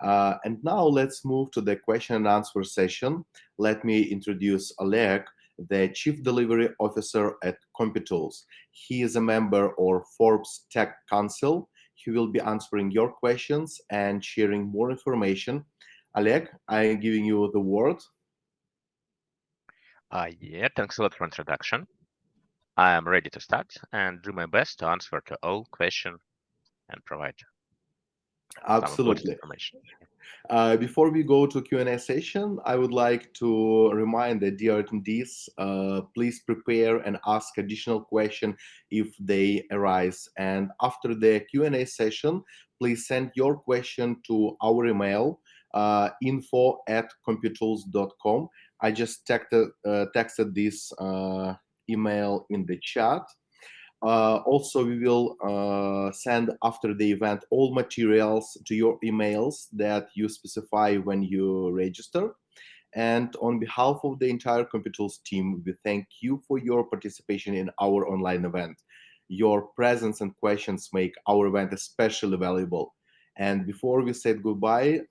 And now let's move to the question and answer session. Let me introduce Oleg, the Chief Delivery Officer at Computools. He is a member of Forbes Tech Council. He will be answering your questions and sharing more information. Oleg, I'm giving you the word. Yeah, thanks a lot for introduction. I am ready to start and do my best to answer to all questions and provide some important Absolutely. information. Before we go to Q&A session, I would like to remind the dear attendees, please prepare and ask additional questions if they arise. And after the Q&A session, please send your question to our email, info@computools.com. I just texted this email in the chat. Also, we will send after the event all materials to your emails that you specify when you register. And on behalf of the entire Computools team, we thank you for your participation in our online event. Your presence and questions make our event especially valuable. And before we say goodbye,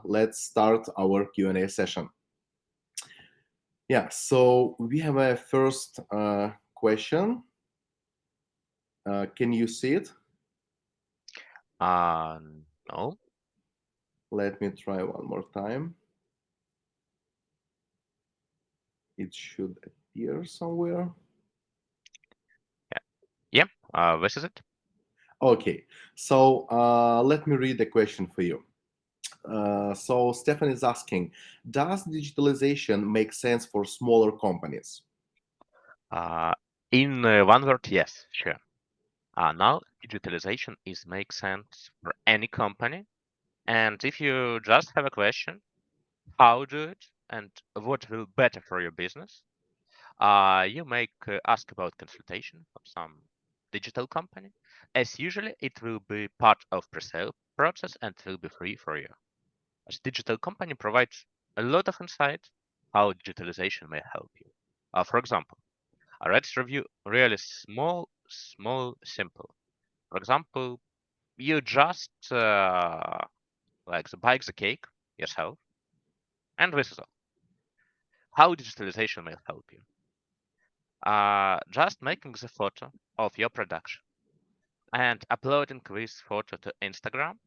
let's start our Q&A session. Yeah, so we have a first question. Can you see it? No. Let me try one more time. It should appear somewhere. Yeah. This is it. Okay, so let me read the question for you. So Stefan is asking, does digitalization make sense for smaller companies? Uh, in one word, yes, sure. Now, digitalization is makes sense for any company. And if you just have a question, how do it and what will better for your business, you make ask about consultation of some digital company. As usually, it will be part of pre-sale process and will be free for you. As digital company provides a lot of insight how digitalization may help you. For example, let's review really simple. For example, you just like bake the cake yourself, and this is all. How digitalization may help you. Just making the photo of your production and uploading this photo to Instagram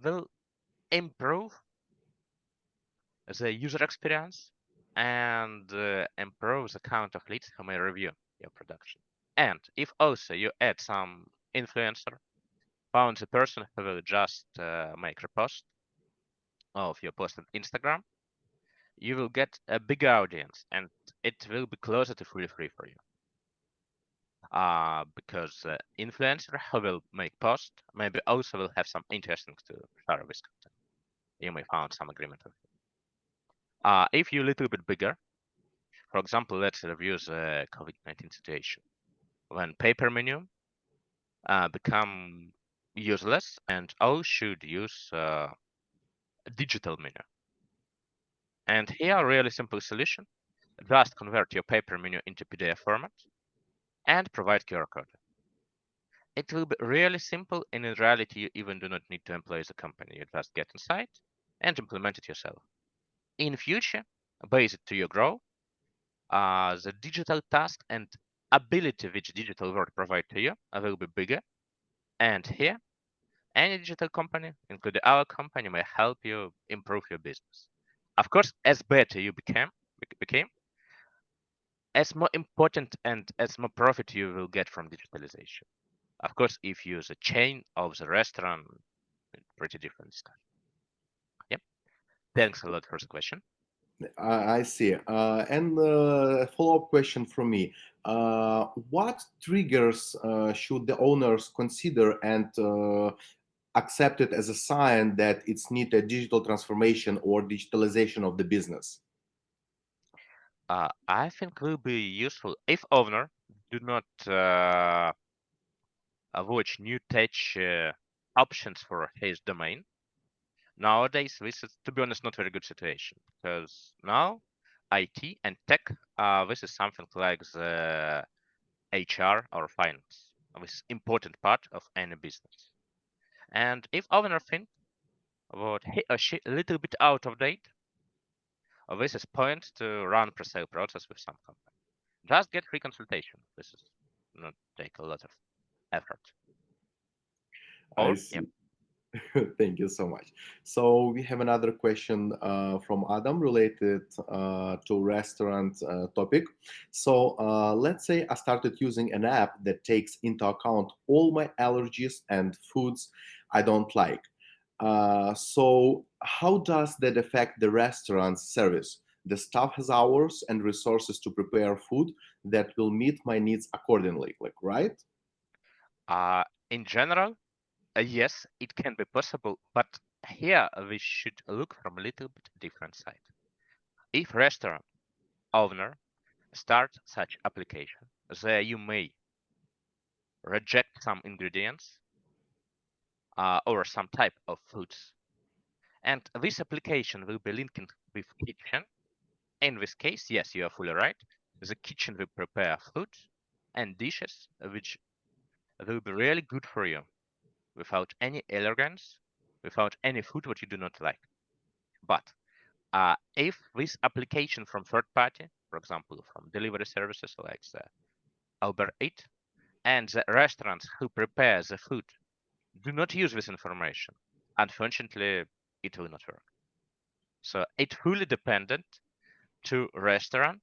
will improve the user experience and improve the count of leads who may review your production. And if also you add some influencer, found the person who will just make repost of your post on Instagram, you will get a bigger audience and it will be closer to fully free for you. Because influencer who will make post maybe also will have some interesting to share this content. You may find some agreement with it. If you're a little bit bigger, for example, let's review the COVID-19 situation. When paper menu become useless and all should use digital menu. And here, a really simple solution, just convert your paper menu into PDF format and provide QR code. It will be really simple, and in reality, you even do not need to employ the company. You just get inside and implement it yourself. In future, based to your growth, the digital task and ability which digital world provide to you will be bigger. And here, any digital company, including our company, may help you improve your business. Of course, as better you became, as more important and as more profit you will get from digitalization. Of course, if you use a chain of the restaurant, pretty different stuff. Yep. Thanks a lot for the question. I see. And a follow-up question from me. What triggers should the owners consider and accept it as a sign that it's need a digital transformation or digitalization of the business? I think will be useful if owner do not watch new tech options for his domain. Nowadays, this is, to be honest, not very good situation because now IT and tech, this is something like the HR or finance. This is important part of any business. And if owner think about he or she a little bit out of date, this is point to run pre-sale process with some company. Just get free consultation. This is not take a lot of effort. I Or yeah, see. Thank you so much. So we have another question from Adam related to restaurant topic. So let's say I started using an app that takes into account all my allergies and foods I don't like. So how does that affect the restaurant service? The staff has hours and resources to prepare food that will meet my needs accordingly, like, right? uh, in general, yes, it can be possible, but here we should look from a little bit different side. If restaurant owner start such application, there you may reject some ingredients or some type of foods, and this application will be linked with kitchen. In this case, yes, you are fully right. The kitchen will prepare food and dishes which will be really good for you without any allergens, without any food what you do not like. But if this application from third party, for example, from delivery services like the Uber Eat, and the restaurants who prepare the food do not use this information, unfortunately, it will not work. So it fully dependent to restaurant,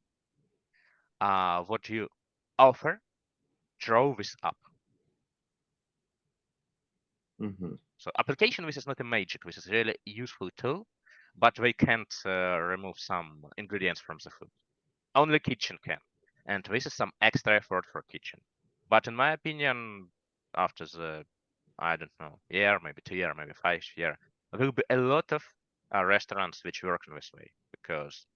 what you offer, draw this up. Mhm. So application, this is not a magic. This is really a useful tool, but they can't remove some ingredients from the food. Only kitchen can, and this is some extra effort for kitchen. But in my opinion, after the I don't know year, maybe 2 year, maybe 5 year, there will be a lot of restaurants which work in this way because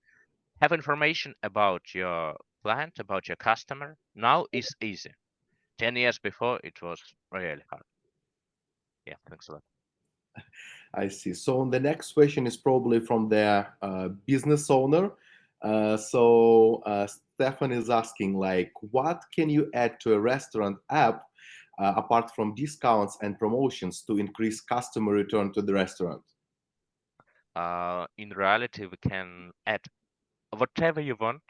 have information about your client, about your customer now is easy. 10 years before it was really hard. Yeah, thanks a lot. I see. So the next question is probably from the business owner. Stefan is asking, like, what can you add to a restaurant app apart from discounts and promotions to increase customer return to the restaurant? In reality, we can add whatever you want,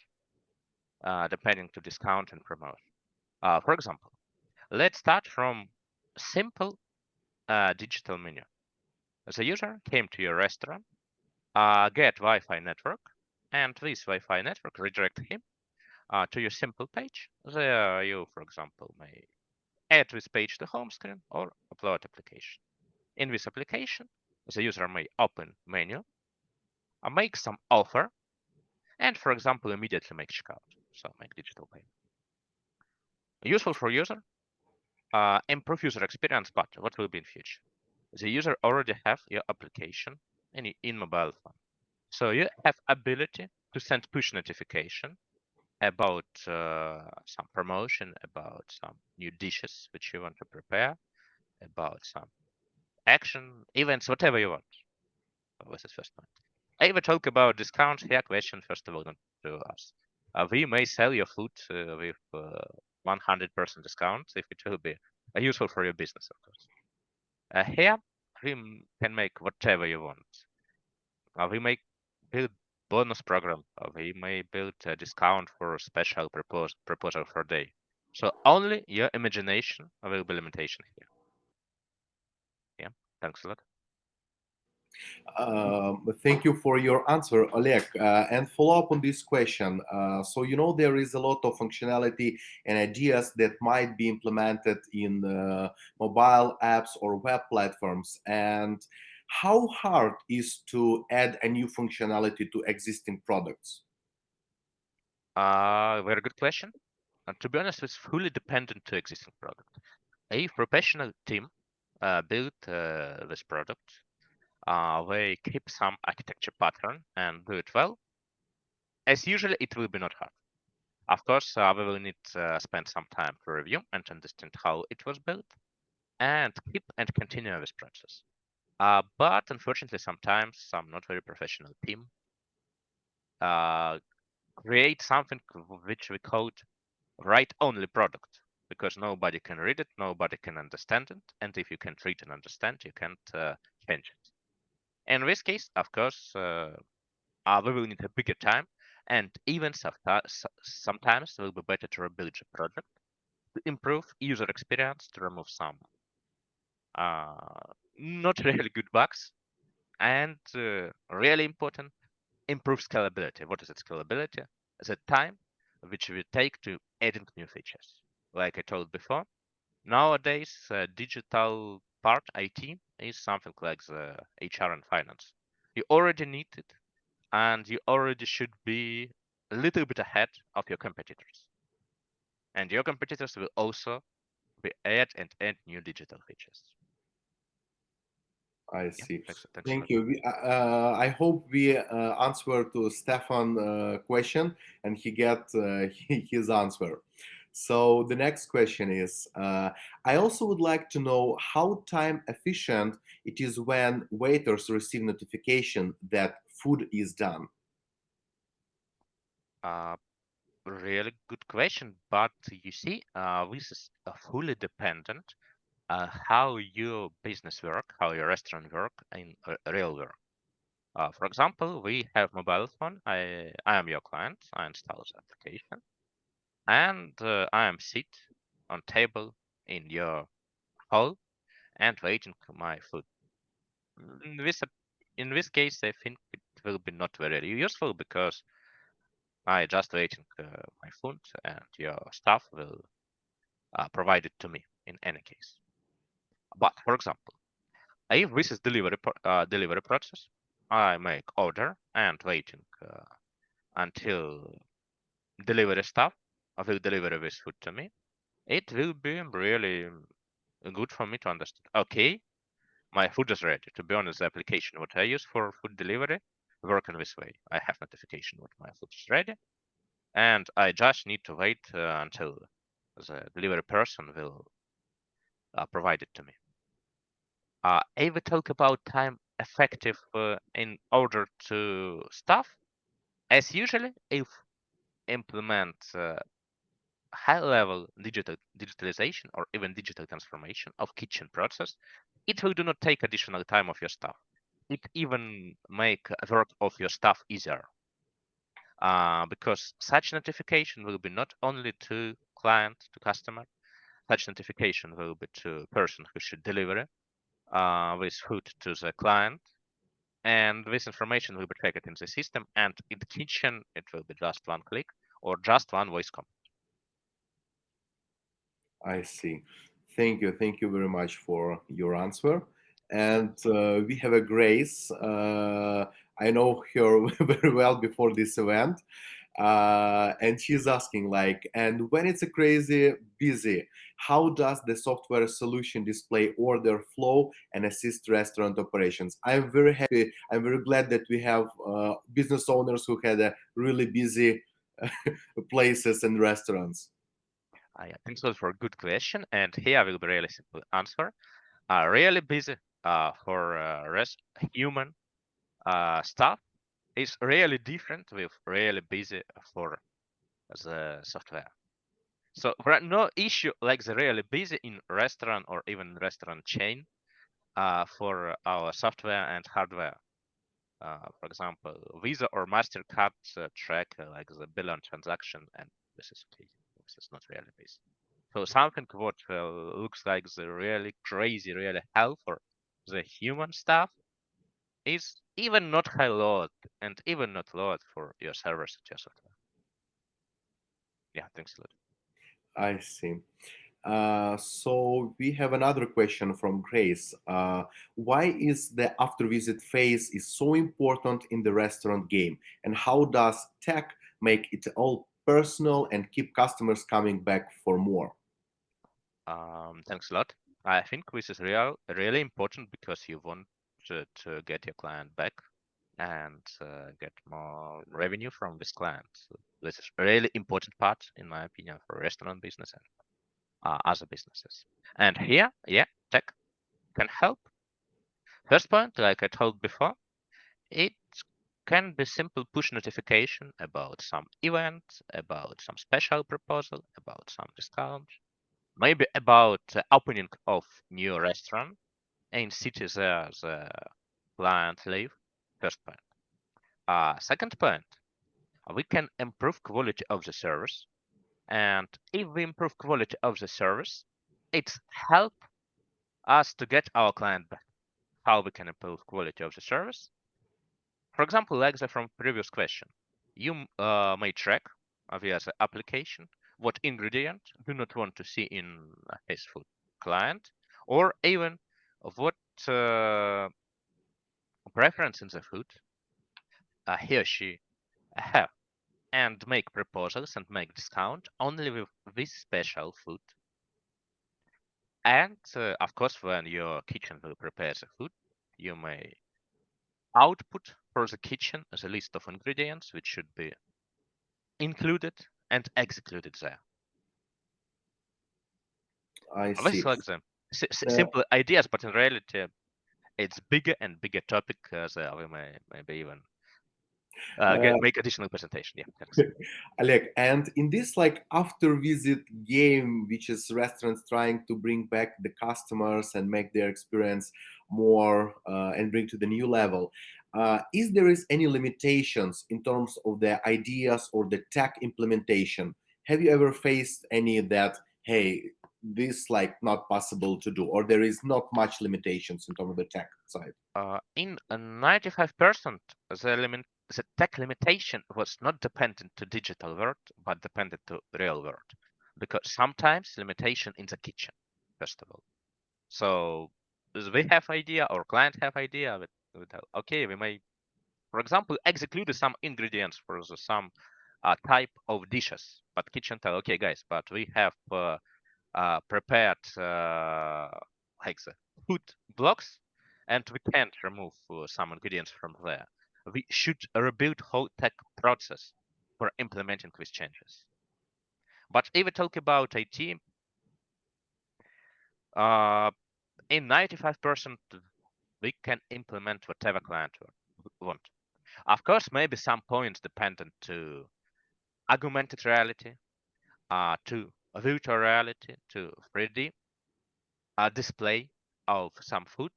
depending to discount and promote. For example, let's start from simple digital menu. The user came to your restaurant, get Wi-Fi network, and this Wi-Fi network redirect him to your simple page. There you, for example, may add this page to home screen or upload application. In this application, the user may open menu, make some offer, and for example, immediately make checkout. So make digital payment. Useful for user, improve user experience, but what will be in future? The user already have your application in mobile phone. So you have ability to send push notification about some promotion, about some new dishes which you want to prepare, about some action, events, whatever you want. So this is first point. I will talk about discounts here. Question first of all not to us. We may sell your food with 100% discount if it will be useful for your business, of course. Here we can make whatever you want. We may build bonus program. We may build a discount for a special proposal for a day. So only your imagination will be limitation here. Yeah, thanks a lot. Thank you for your answer, Oleg. And follow up on this question. There is a lot of functionality and ideas that might be implemented in mobile apps or web platforms. And how hard is to add a new functionality to existing products? Very good question. And to be honest, it's fully dependent to existing product. A professional team built this product. They keep some architecture pattern and do it well. As usual, it will be not hard. Of course, we will need to spend some time to review and understand how it was built and keep and continue this process. But unfortunately, sometimes some not very professional team uh, create something which we call write-only product. because nobody can read it, nobody can understand it, and if you can't read and understand, you can't change it. In this case, of course, we will need a bigger time, and even sometimes it will be better to rebuild the project to improve user experience, to remove some not really good bugs, and really important, improve scalability. What is it, scalability? The time which we take to adding new features. Like I told before, nowadays digital part IT is something like the HR and finance. You already need it, and you already should be a little bit ahead of your competitors. And your competitors will also be add new digital features. I Yeah, see. thanks a Thank lot. you. I hope we answer to Stefan question and he get his answer. So the next question is, I also would like to know how time efficient it is when waiters receive notification that food is done. Uh, Really good question, but you see, this is fully dependent how your business work, how your restaurant work in real work. For example, we have mobile phone. I am your client. I install the application, and I am sit on table in your hall and waiting for my food. In in this case, I think it will be not very useful because I just waiting my food and your staff will provide it to me in any case. But for example, if this is delivery process, I make order and waiting until delivery staff will deliver this food to me. It will be really good for me to understand. Okay, my food is ready. To be honest, the application what I use for food delivery work in this way. I have notification what my food is ready, and I just need to wait until the delivery person will provide it to me. If we talk about time effective in order to staff, as usually, if implement high-level digitalization or even digital transformation of kitchen process, it will do not take additional time of your staff. It even make work of your staff easier because such notification will be not only to client, to customer, such notification will be to person who should deliver this food to the client, and this information will be tracked in the system, and in the kitchen it will be just one click or just one voice command. I see. Thank you. Thank you very much for your answer. And we have a Grace. I know her very well before this event. And she's asking like, and when it's a crazy busy, how does the software solution display order flow and assist restaurant operations? I'm very happy. I'm very glad that we have business owners who had a really busy places and restaurants. Yeah, thanks a lot for a good question, and here will be really simple answer. Really busy for rest human stuff is really different with really busy for the software. So there are no issue like the really busy in restaurant or even restaurant chain for our software and hardware. For example, Visa or Mastercard track like the bill on transaction, and this is okay. This is not really busy. So something what looks like the really crazy, really hell for the human stuff is even not high load and even not load for your servers at your software. Yeah, thanks a lot. I see. So we have another question from Grace. Why is the after visit phase is so important in the restaurant game, and how does tech make it all personal and keep customers coming back for more? Thanks a lot. I think this is really important because you want to get your client back and get more revenue from this client. So this is a really important part, in my opinion, for restaurant business and other businesses. And here, yeah, tech can help. First point, like I told before, it can be simple push notification about some event, about some special proposal, about some discount. maybe about opening of new restaurant in cities where the client live. First point. Second point, we can improve quality of the service, and if we improve quality of the service, it's help us to get our client back. How we can improve quality of the service? For example, like the from previous question, you may track via the application what ingredient do not want to see in his food client, or even what preference in the food he or she have, and make proposals and make discount only with this special food. And of course, when your kitchen will prepare the food, you may output for the kitchen as a list of ingredients which should be included and executed there. I This see. is like the Uh, simple ideas, but in reality, it's bigger and bigger topic. There we may maybe even uh, make additional presentation. Yeah, thanks. Oleg, and in this like after visit game, which is restaurants trying to bring back the customers and make their experience more and bring to the new level, is there is any limitations in terms of the ideas or the tech implementation? Have you ever faced any that hey, this like not possible to do, or there is not much limitations in terms of the tech side? In 95%, the tech limitation was not dependent to digital world, but dependent to real world. Because sometimes limitation in the kitchen, first of all. So we have idea or client have idea with okay, we may, for example, exclude some ingredients for some type of dishes, but kitchen tell, okay, guys, but we have prepared like the food blocks, and we can't remove some ingredients from there. We should rebuild whole tech process for implementing these changes. But if we talk about IT, uh, in 95%, we can implement whatever client want. Of course, maybe some points dependent to augmented reality, to virtual reality, to 3D display of some food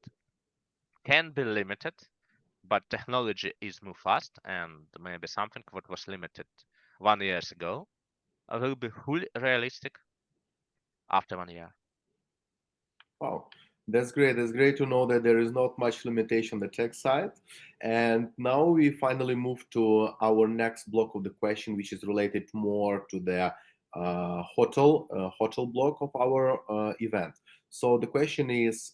can be limited, but technology is move fast, and maybe something what was limited 1 year ago will be fully realistic after 1 year. Wow, that's great. That's great to know that there is not much limitation on the tech side. And now we finally move to our next block of the question, which is related more to the hotel block of our event. So the question is,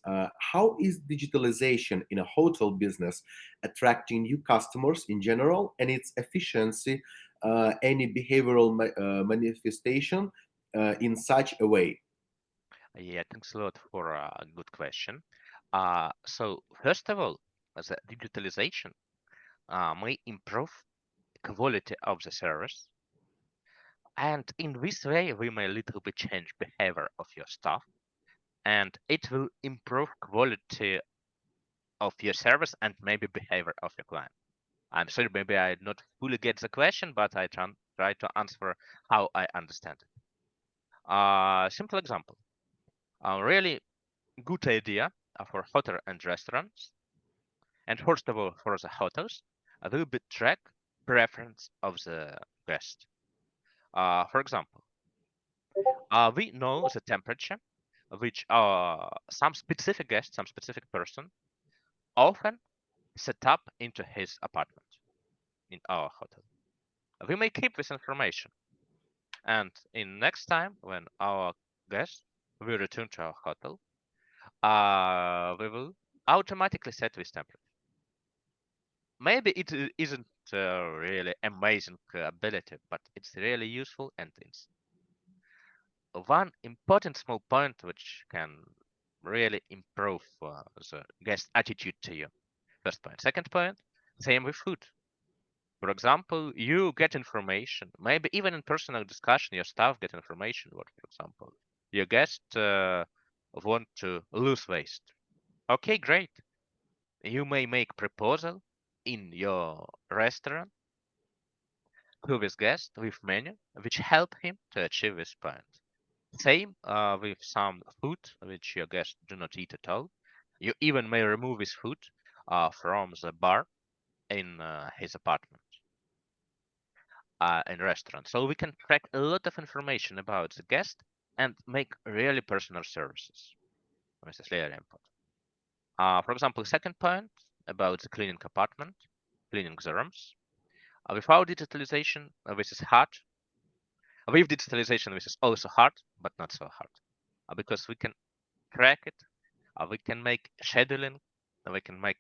how is digitalization in a hotel business attracting new customers in general, and its efficiency, any behavioral manifestation in such a way? Yeah, thanks a lot for a good question. So first of all, the digitalization may improve quality of the service, and in this way we may little bit change behavior of your staff, and it will improve quality of your service and maybe behavior of your client. I'm sorry, maybe I not fully get the question, but I try to answer how I understand it. Simple example. A really good idea for hotel and restaurants, and first of all for the hotels, will be track preference of the guest. For example, we know the temperature which some specific guest, some specific person often set up into his apartment in our hotel. We may keep this information, and in next time when our guest will return to our hotel, we will automatically set this temperature. Maybe it isn't really amazing ability, but it's really useful, and it's one important small point which can really improve the guest attitude to you. First point. Second point, same with food. For example, you get information, maybe even in personal discussion, your staff get information. What, for example, your guest want to lose weight. Okay, great. You may make proposal in your restaurant to this guest with menu, which help him to achieve this point. Same with some food which your guests do not eat at all. You even may remove his food from the bar in his apartment, in restaurant. So we can track a lot of information about the guest and make really personal services. This is really important. For example, second point about the cleaning apartment, cleaning the rooms. Without digitalization, this is hard. With digitalization, this is also hard, but not so hard, because we can track it. We can make scheduling. We can make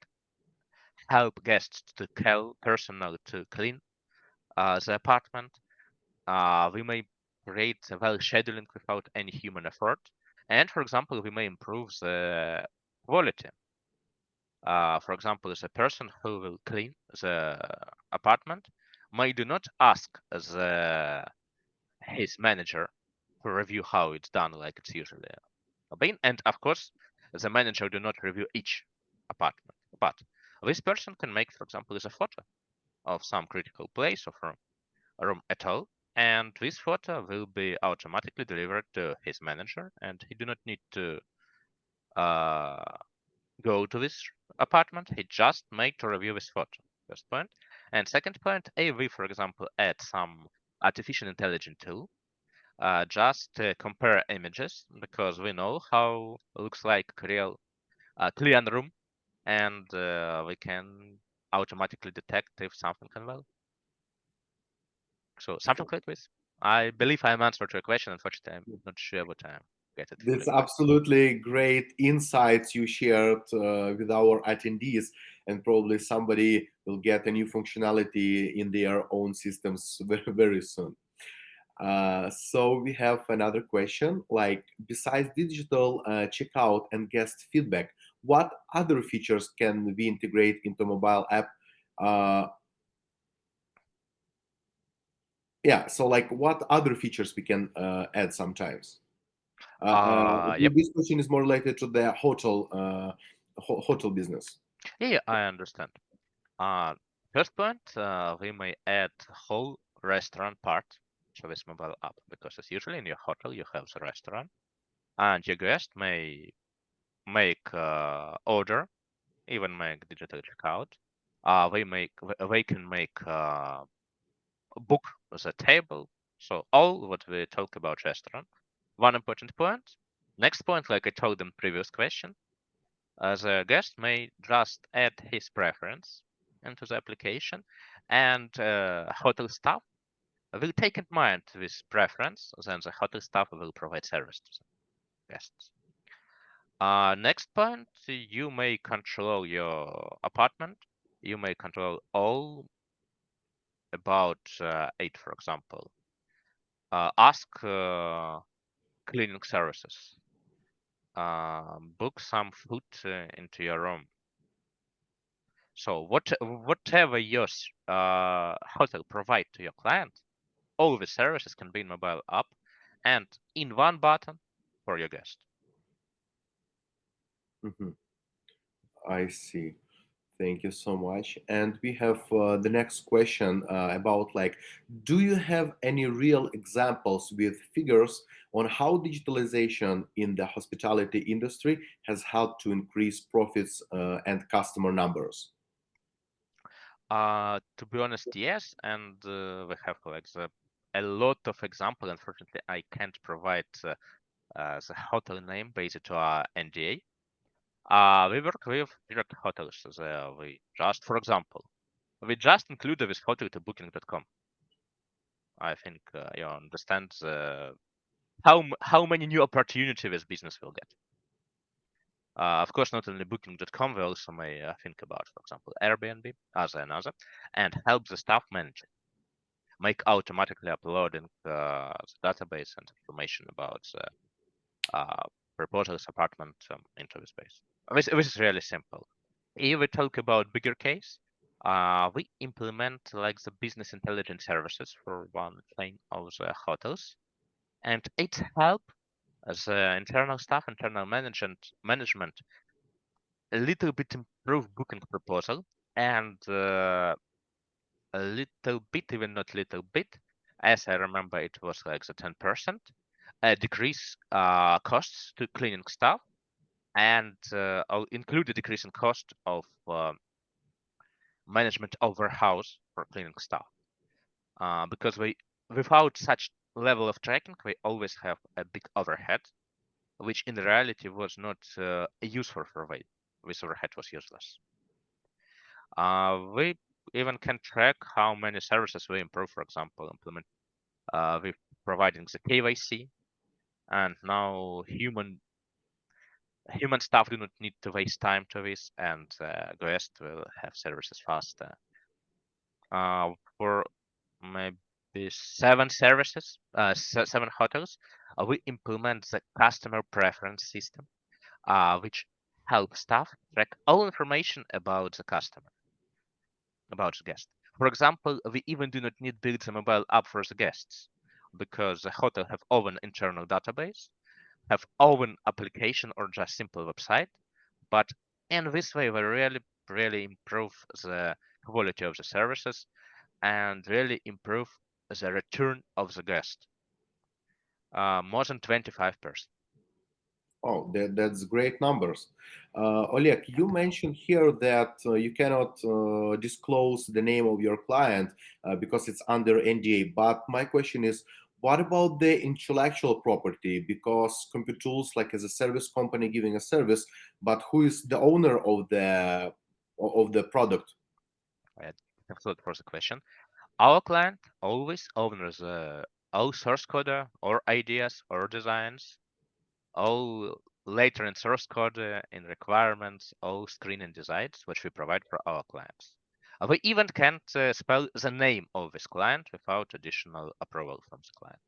help guests to tell personnel to clean the apartment. We may create a well scheduling without any human effort. And for example, we may improve the quality. For example, the person who will clean the apartment may do not ask his manager to review how it's done, like it's usually been. And of course, the manager do not review each apartment. But this person can make, for example, a photo of some critical place of room at all, and this photo will be automatically delivered to his manager, and he do not need to uh, go to this apartment. He just made to review this photo. First point. And second point, we, for example, add some artificial intelligence tool, just compare images, because we know how it looks like real clean room, and we can automatically detect if something can well. So something like this. I believe I am answered your question. Unfortunately, I'm not sure what I get it fully That's correct. absolutely great insights you shared with our attendees, and probably somebody will get a new functionality in their own systems very, very soon. So we have another question, like besides digital checkout and guest feedback, what other features can we integrate into mobile app? Uh, yeah, so like what other features we can add sometimes? Yep. This question is more related to the hotel business. Yeah, yeah, I understand. Uh, First point, we may add whole restaurant part to this mobile app, because it's usually in your hotel you have the restaurant, and your guest may make order, even make digital checkout. They can make book the table. So all what we talk about restaurant. One important point. Next point, like I told in previous question, the guest may just add his preference into the application, and hotel staff will take in mind this preference. Then the hotel staff will provide service to the guests. Next point, you may control your apartment. You may control all about it, for example. Ask cleaning services. Book some food into your room. So whatever your hotel provide to your client, all the services can be in mobile app and in one button for your guest. Mhm. I see. Thank you so much. And we have the next question about like, do you have any real examples with figures on how digitalization in the hospitality industry has helped to increase profits and customer numbers? To be honest, yes, and we have like a lot of example. Unfortunately, I can't provide the hotel name based on our NDA. We work with direct hotels. We just, for example, we just included this hotel to booking.com. I think you understand how many new opportunities this business will get. Of course, not only booking.com, we also may think about, for example, Airbnb as another, and help the staff manager make automatically uploading the database and information about the proposals apartment into the space. This is really simple. If we talk about bigger case, we implement like the business intelligence services for one chain of the hotels, and it help as internal staff, internal management a little bit improve booking proposal, and a little bit, even not little bit, as I remember, it was like the 10%. decrease costs to cleaning staff, and I'll include a decrease in cost of management of warehouse for cleaning staff. Because without such level of tracking, we always have a big overhead, which in reality was not useful for way. This overhead was useless. We even can track how many services we improve, for example, implement with providing the KYC, and now human staff do not need to waste time to this, and guest will have services faster. For maybe 7 services, 7 hotels, we implement the customer preference system, which helps staff track all information about the customer, about the guest. For example, we even do not need build a mobile app for the guests because the hotel have own internal database, have own application or just simple website. But in this way, we really improve the quality of the services and really improve the return of the guest, more than 25%. Oh, that's great numbers. Oleg, you mentioned here that you cannot disclose the name of your client because it's under NDA. But my question is, what about the intellectual property? Because Computools, like as a service company giving a service, but who is the owner of the product? Right? Thanks a lot for the question. Our client always owns all source code or ideas or designs, all later in source code, in requirements, all screening designs which we provide for our clients. We even can't spell the name of this client without additional approval from the client.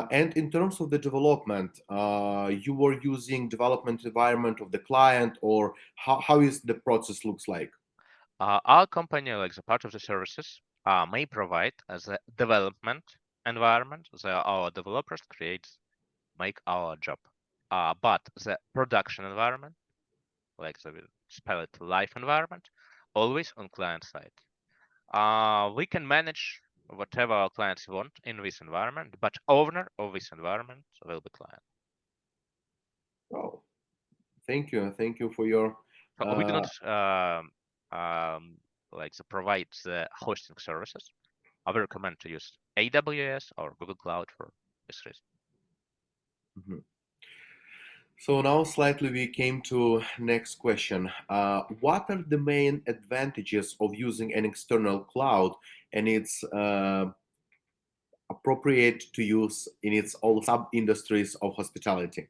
And in terms of the development, you were using development environment of the client, or how is the process looks like? Our company, like the part of the services, may provide as a development environment that our developers create, make our job. But the production environment, like the spell it live environment, always on client side. We can manage whatever our clients want in this environment, but owner of this environment will be client. Oh, thank you for your. So we do Uh, not like the provide the hosting services. I would recommend to use AWS or Google Cloud for this reason. mhm. So now slightly we came to next question. What are the main advantages of using an external cloud, and it's appropriate to use in its all sub industries of hospitality?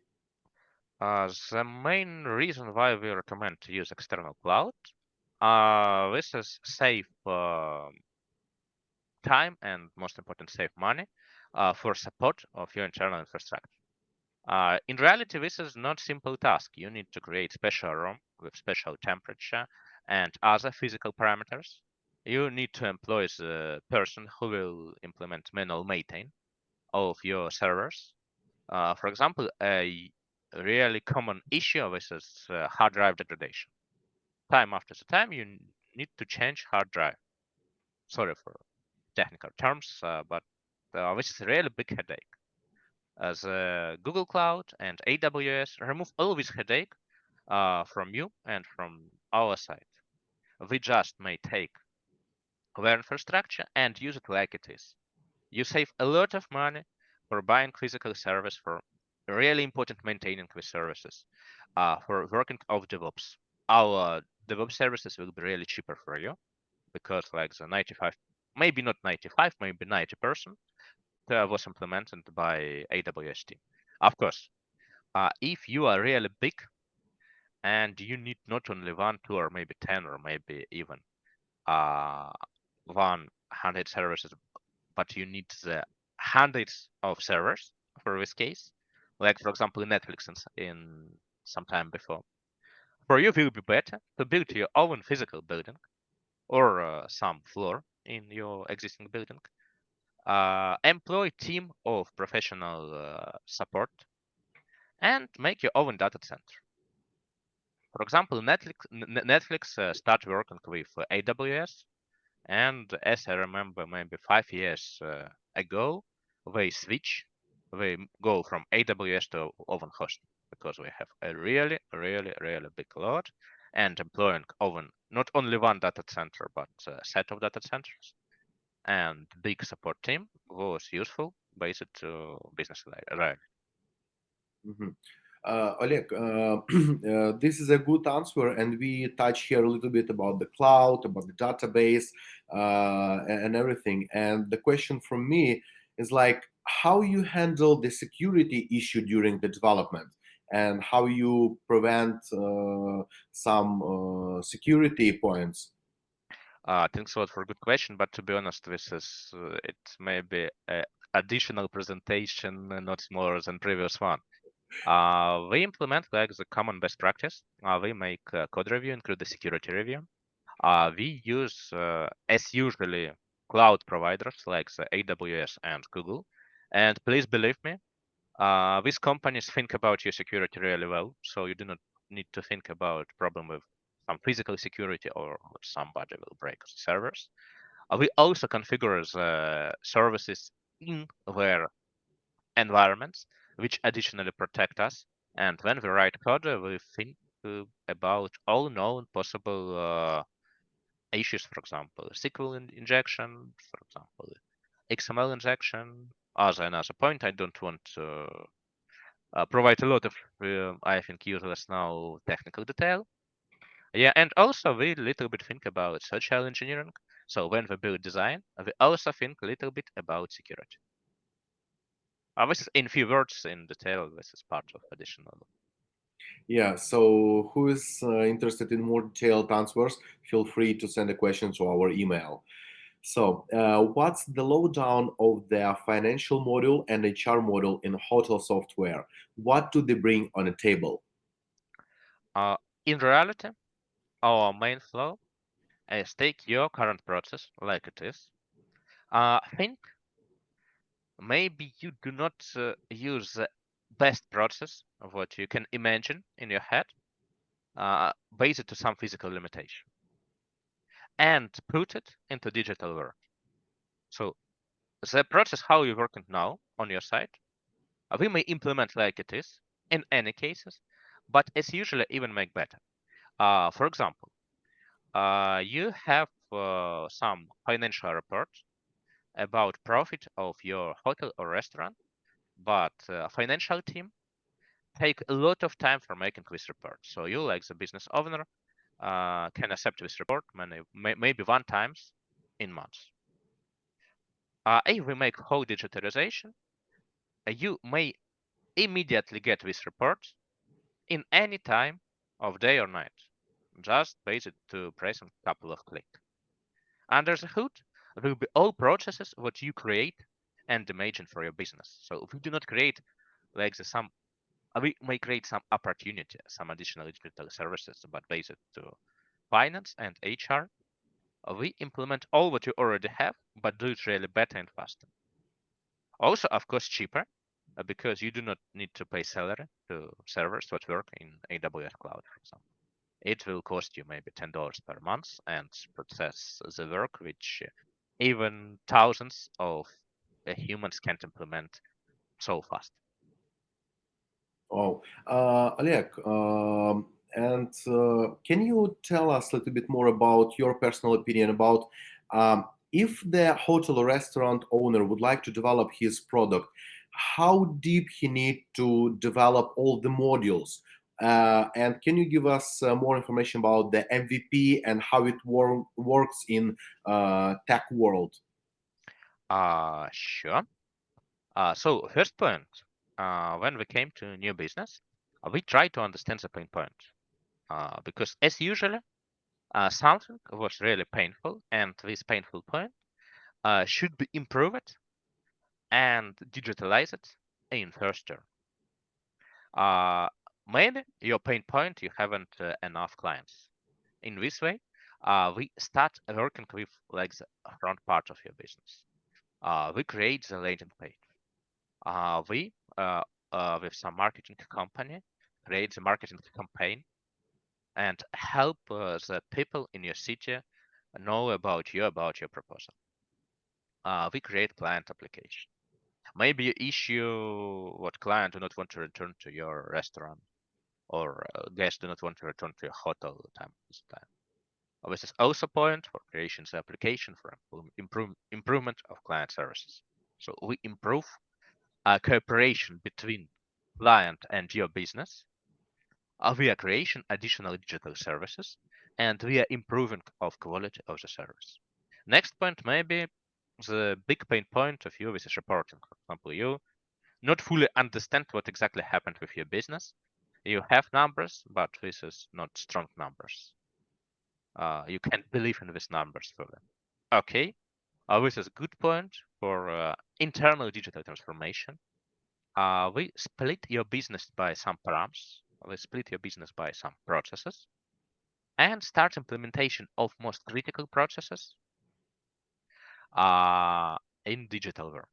The main reason why we recommend to use external cloud, this is save time and most important, save money for support of your internal infrastructure. In reality, this is not simple task. You need to create special room with special temperature and other physical parameters. You need to employ the person who will implement manual maintenance of your servers. For example, a really common issue of this is hard drive degradation. Time after the time, you need to change hard drive. Sorry for technical terms, but this is a really big headache. As Google Cloud and AWS remove all this headache from you and from our side. We just may take their infrastructure and use it like it is. You save a lot of money for buying physical service, for really important maintaining the services, for working of DevOps. Our DevOps services will be really cheaper for you because like the 95, maybe not 95, maybe 90% was implemented by AWS team. Of course, if you are really big and you need not only one, two, or maybe 10, or maybe even uh, 100 services, but you need the hundreds of servers for this case, like for example in Netflix in some time before. For you, it will be better to build your own physical building or some floor in your existing building. Employ team of professional support and make your own data center. For example, Netflix start working with AWS, and as I remember, maybe 5 years ago, they switch, they go from AWS to open host because we have a really, really, really big load and employing oven not only one data center but a set of data centers and big support team was useful based to business reality. Mhm. Oleg, this is a good answer, and we touch here a little bit about the cloud, about the database, and everything. And the question from me is like, how you handle the security issue during the development, and how you prevent some security points. Thanks a lot for a good question, but to be honest, this is it may be a additional presentation, not smaller than previous one. We implement like the common best practice. We make code review, include the security review. We use, as usually, cloud providers like the AWS and Google. And please believe me, these companies think about your security really well, so you do not need to think about problem with some physical security or somebody will break the servers. We also configure the services in their environments, which additionally protect us. And when we write code, we think about all known possible issues, for example, SQL injection, for example, XML injection. As another point, I don't want to provide a lot of, I think, useless now technical detail. Yeah, and also we little bit think about social engineering. So when we build design, we also think a little bit about security. This is in few words in detail. This is part of additional. Yeah, so who is interested in more detailed answers, feel free to send a question to our email. So, what's the lowdown of their financial model and HR model in hotel software? What do they bring on a table? Uh, in reality, our main flow is take your current process like it is. Think maybe you do not use the best process of what you can imagine in your head, based to some physical limitation, and put it into digital world. So the process how you're working now on your site, we may implement like it is in any cases, but as usually even make better. For example, you have some financial report about profit of your hotel or restaurant, but financial team take a lot of time for making this report. So you, like the business owner, can accept this report maybe one times in months. If we make whole digitalization, you may immediately get this report in any time of day or night, just based to pressing a couple of clicks. Under the hood, there will be all processes what you create and imagine for your business. So if we do not create like the some, we may create some opportunity, some additional digital services, but based to finance and HR, we implement all what you already have, but do it really better and faster. Also, of course, cheaper because you do not need to pay salary to servers that work in AWS cloud, for example. It will cost you maybe $10 per month and process the work which even thousands of humans can't implement so fast. Oh, Oleg, and can you tell us a little bit more about your personal opinion about if the hotel or restaurant owner would like to develop his product, how deep he need to develop all the modules? And can you give us more information about the MVP and how it works in tech world? Sure. So first point, when we came to new business, we try to understand the pain point because as usual, something was really painful, and this painful point should be improved and digitalized in first term. Uh, Maybe your pain point you haven't enough clients. In this way, we start working with like the front part of your business. We create the landing page. We with some marketing company create the marketing campaign and help the people in your city know about you, about your proposal. We create client application. Maybe you issue what client do not want to return to your restaurant, or guests do not want to return to your hotel time this time. This is also a point for creation the application for improvement of client services. So we improve cooperation between client and your business via creation additional digital services and via improving of quality of the service. Next point, maybe the big pain point of you is reporting. For example, you not fully understand what exactly happened with your business. You have numbers, but this is not strong numbers. You can't believe in these numbers fully. Okay, this is a good point for internal digital transformation. We split your business by some params. We split your business by some processes and start implementation of most critical processes uh, in digital world.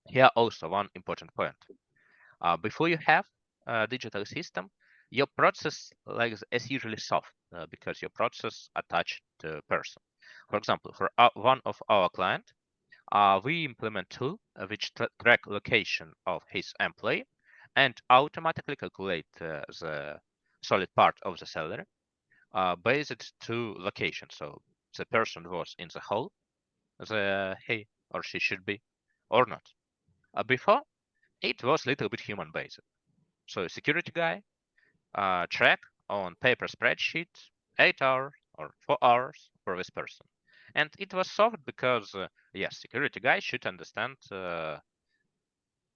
Here also one important point. Before you have a digital system, your process like is usually soft because your process attached to person. For example, for one of our client, we implement tool which track location of his employee and automatically calculate the solid part of the salary based to location. So the person was in the hall, the he or she should be, or not. Before it was little bit human based. So security guy track on paper spreadsheet 8 hours or 4 hours for this person, and it was solved because yes, security guy should understand,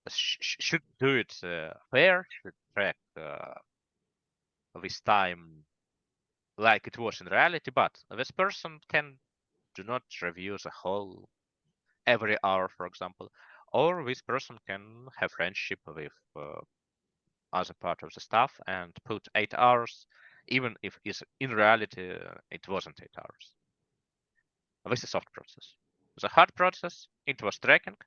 should do it fair, should track this time like it was in reality, but this person can do not review the whole every hour, for example, or this person can have friendship with other part of the staff and put 8 hours, even if is in reality it wasn't 8 hours. This is soft process. The hard process, it was tracking.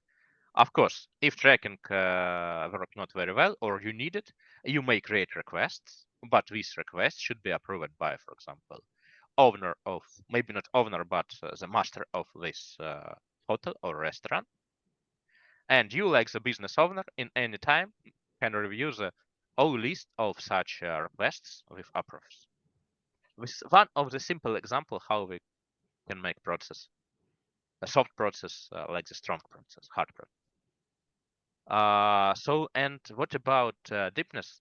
Of course, if tracking worked not very well or you need it, you may create requests, but these requests should be approved by, for example, owner of, maybe not owner, but the master of this hotel or restaurant. And you, like the business owner, in any time can review the whole list of such requests with approves. This is one of the simple example how we can make process a soft process like the strong process, hard process. So, and what about deepness?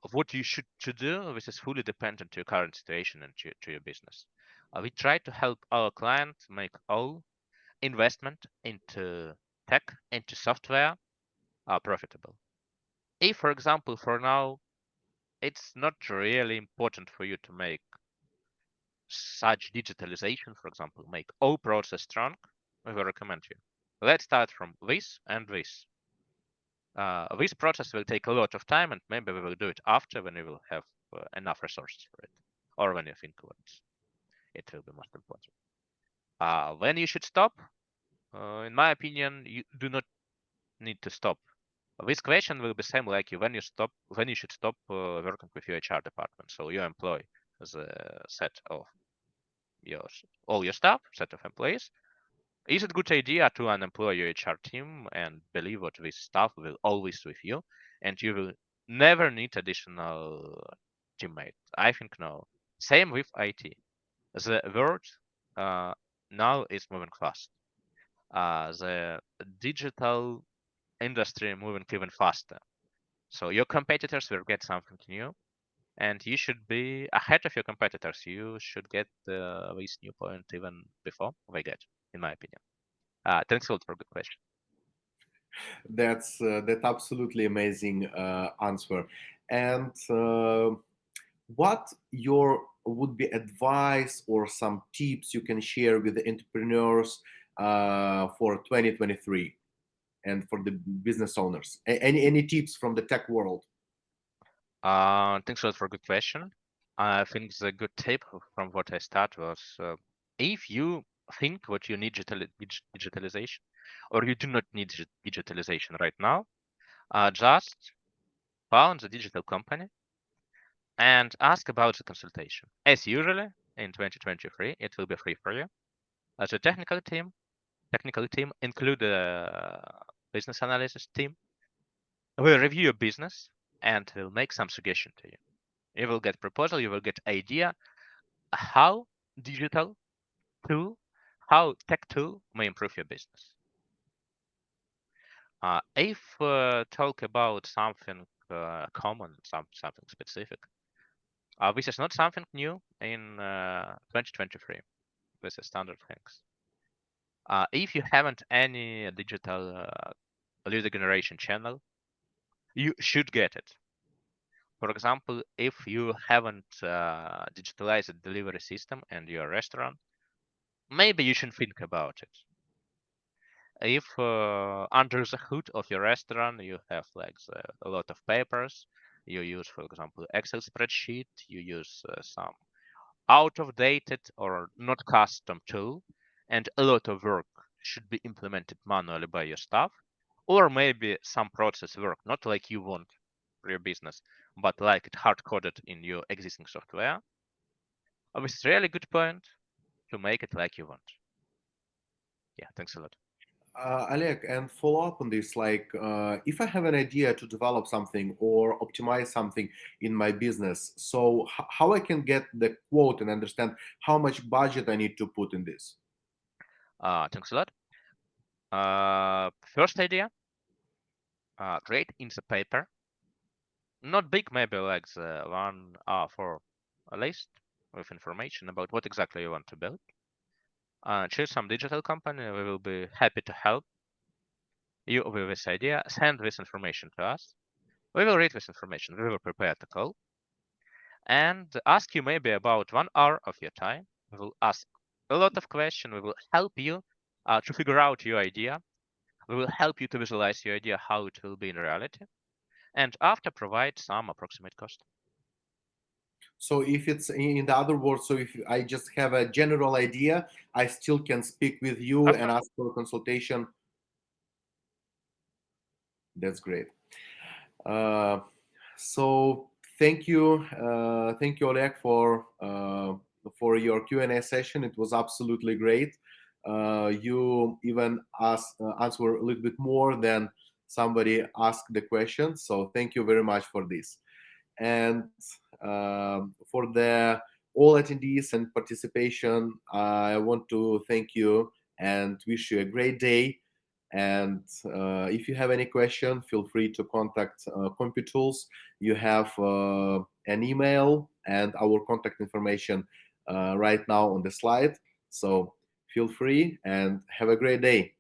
Of what you should to do? This is fully dependent to your current situation and to your business. We try to help our clients make all investment into tech, into software, profitable. If, for example, for now, it's not really important for you to make such digitalization, for example, make all process strong, we will recommend you. Let's start from this and this. This process will take a lot of time, and maybe we will do it after when we will have enough resources for it, or when you think what it will be most important. When you should stop, in my opinion, you do not need to stop. This question will be same like you when you stop, when you should stop working with your HR department. So you employ the set of your all your staff, set of employees. Is it a good idea to unemploy your HR team and believe what this staff will always with you, and you will never need additional teammates? I think no. Same with IT. The world uh, now is moving fast. The digital industry moving even faster. So your competitors will get something new, and you should be ahead of your competitors. You should get this new point even before they get, in my opinion. Thanks a lot for a good question. That's absolutely amazing answer. And what your would be advice or some tips you can share with the entrepreneurs for 2023 and for the business owners? Any tips from the tech world? Thanks a lot for a good question. I think the good tip from what I start was if you think what you need digitalization, or you do not need digitalization right now, just found the digital company and ask about the consultation. As usually in 2023, it will be free for you. As a technical team, technical team, include the business analysis team, will review your business and will make some suggestion to you. You will get proposal, you will get idea how digital tool, how tech tool may improve your business. If talk about something common, something specific, this is not something new in 2023. This is standard things. If you haven't any digital lead generation channel, you should get it. For example, if you haven't digitalized the delivery system and your restaurant, maybe you should think about it. If under the hood of your restaurant you have like a lot of papers, you use, for example, Excel spreadsheet, you use some out of dated or not custom tool, and a lot of work should be implemented manually by your staff, or maybe some process work, not like you want for your business, but like it hard coded in your existing software. It's really good point to make it like you want. Yeah, thanks a lot. Oleg, and follow up on this, like if I have an idea to develop something or optimize something in my business, so how I can get the quote and understand how much budget I need to put in this? Thanks a lot. First idea, create in the paper, not big, maybe like the one for a list with information about what exactly you want to build. Choose some digital company. We will be happy to help you with this idea. Send this information to us. We will read this information. We will prepare the call and ask you maybe about 1 hour of your time. We will ask a lot of questions. We will help you to figure out your idea. We will help you to visualize your idea, how it will be in reality, and after provide some approximate cost. So if it's in the other words, so if I just have a general idea, I still can speak with you Of and course. ask for a consultation. That's great. Uh, so thank you, Oleg, for your Q&A session. It was absolutely great. You even answer a little bit more than somebody asked the question. So thank you very much for this. And for the all attendees and participation, I want to thank you and wish you a great day. And if you have any question, feel free to contact Computools. You have an email and our contact information right now on the slide. So feel free and have a great day.